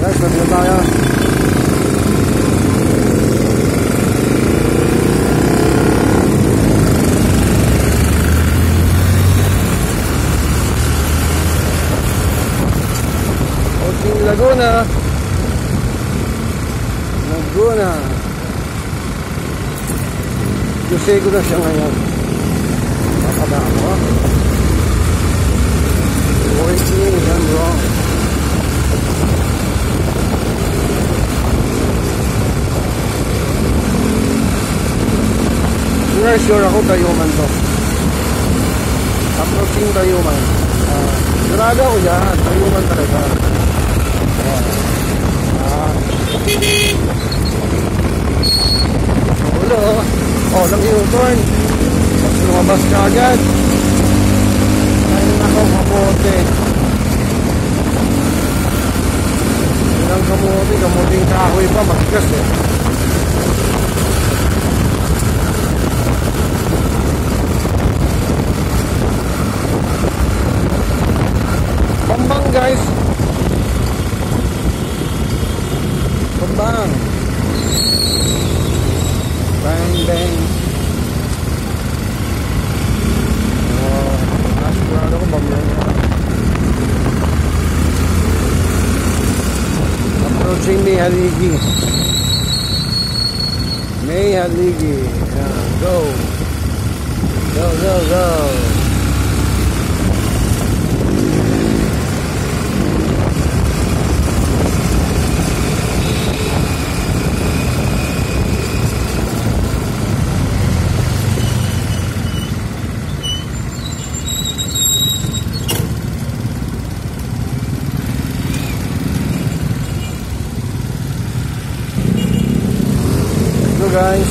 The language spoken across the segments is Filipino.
Guys, nandito tayo. Laguna. Kasi ko na siya ngayon. Nakadama. Working, I'm wrong. Sure ako Tayuman to. Approaching Tayuman. Sigurado ako yan. Tayuman talaga. Ulo. Oh, nag-u-turn. Tapos lumabas ka agad. Ay, nako, kamote. Ilang kamote. Kamoting kahoy pa. Magkas eh. Pambang, guys. Pambang. Bang, bang. Oh, nasigurado ko bang approaching May Haligi. May Haligi. Go. Go, go, go. Guys,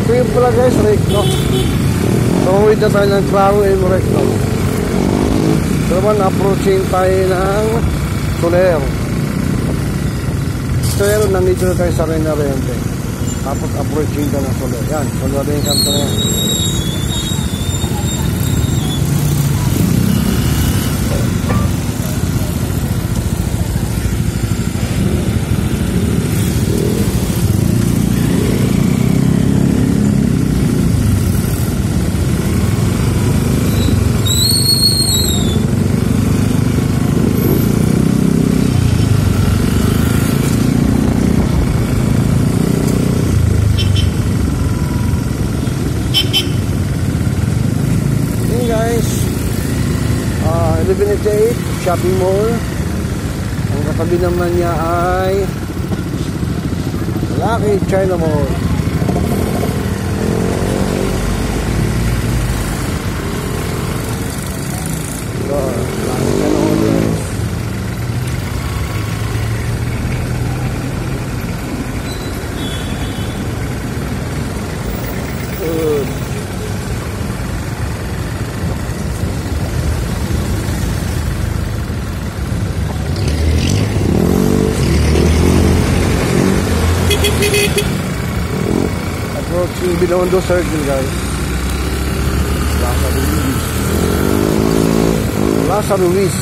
yun pala guys, Recto. So, huwid na tayo ng Claro and Recto. So, naman, approaching tayo ng Soler. So, nandito na tayo sa Renarente. Tapos, approaching ka ng Soler. Yan, Soler na yung kanto na yan. Guys, 1188 Shopping Mall. Ang katabi naman niya ay Lucky China Mall. So, Lucky China Mall guys. Good. Approaching Binondo Circle guys. Plaza Ruiz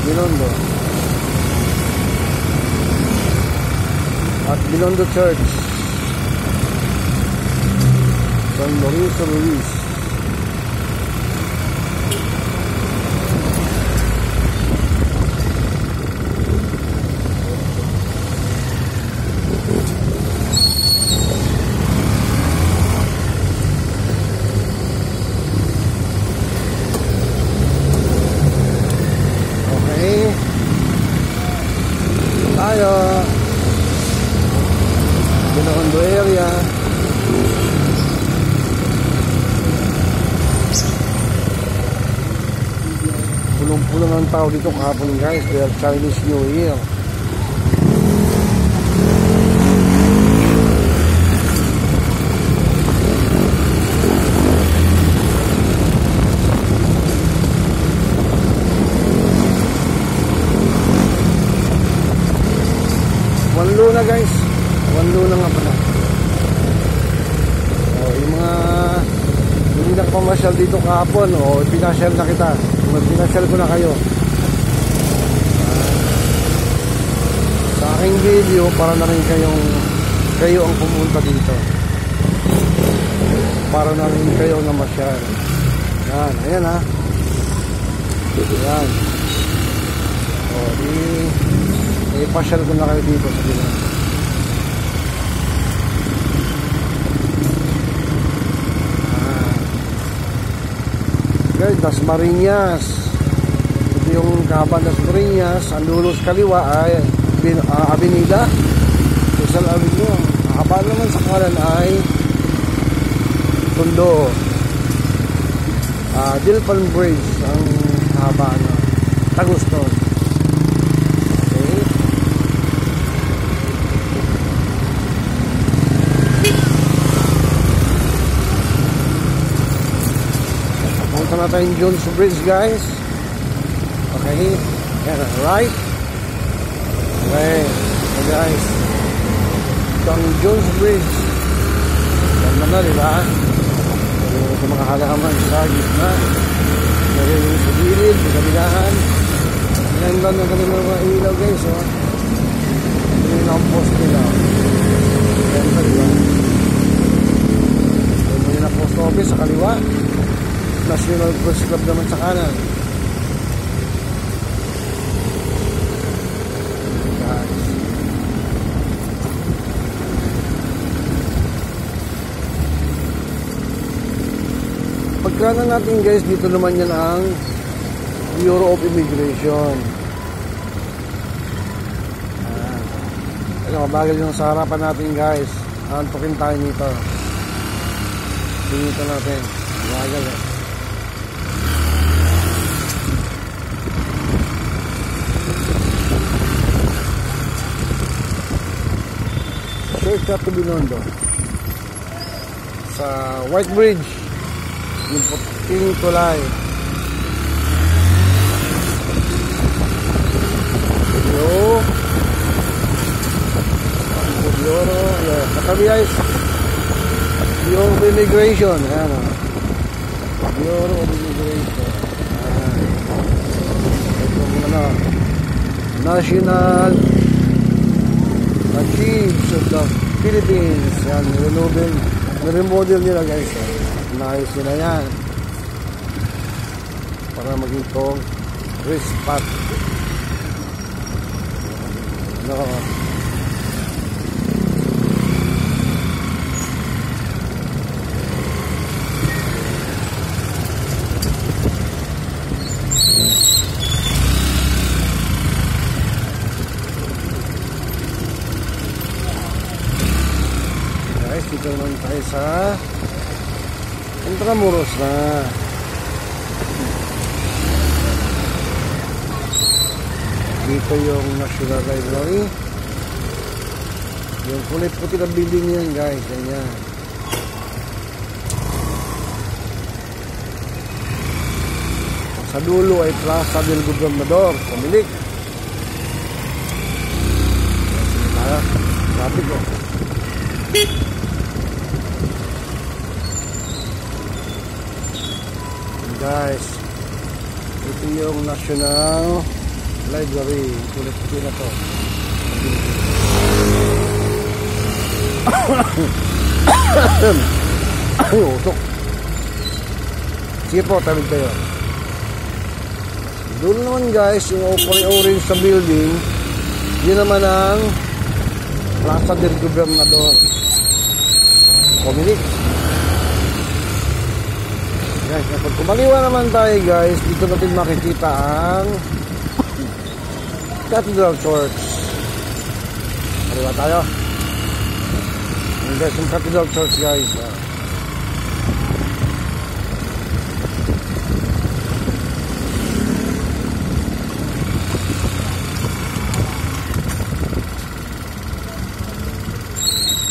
Binondo at Binondo Church San Lorenzo Ruiz. Binondo area. Pulong-pulong ang tao dito kahapon guys, dahil Chinese New Year. Wanlo na guys, wanlo na nga pala. Yung mga hindi nakapamasyal dito kahapon, pinasyal na kita. Pinasyal ko na kayo. Sa aking video, para na rin kayo ang pumunta dito. Para na rin kayo na masyal. Yan, ayan ha. Yan. Ipasyal ko na kayo dito sa Pinas. Guys, Dasmariñas. Ito yung kaban Dasmariñas. Ang lulos kaliwa ay Avenida Rizal Avenue. Kaban naman sa kanan ay Tondo. Dilpan Bridge ang haba na Taguston. Punta na tayong Jones Bridge guys. Okay, yan, right. Okay, so guys, ito ang Jones Bridge. Ganda na, diba? Sa mga halaman sa gitna, meron sa gilid, sa kabilaan. Ganda na kami mga ilaw guys. Ito yung ang post nila. Ganda, diba? Ito yung na post office sa kaliwa. National Press Club naman sa kanan. Guys. Pagkanan natin guys, dito naman yan ang Bureau of Immigration. Mabagal yung sa harapan natin guys. Antukin tayo nito. Dito natin. Mabagal eh. Shortcut to Binondo sa White Bridge, yung puting tulay. Pudyoro, yeah. Katabi guys yung immigration. Ayan o, Bureau of Immigration. Ito National Archives of the Philippines. Yan, remodel nila guys. Naayos nila yan para maging tong respat. No. Dito naman tayo sa Intramuros na. Dito yung National Library. Yung kulay puti na building yan guys. Yan. Sa dulo ay Plaza del Gobernador. Pumilik. Traffic ko. Guys, ito yung National Library. Kulit-kulit na to. Usok. Sige po, talig tayo. Doon naman guys, yung orange sa building, yun naman ang Plaza del Gobernador. Comunic. Guys, kapag kumaliwa naman tayo guys, dito natin makikita ang Cathedral Church. Kaliwa tayo. And there's some coffee doctors, guys.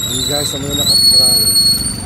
And guys, sa mga nakapirano.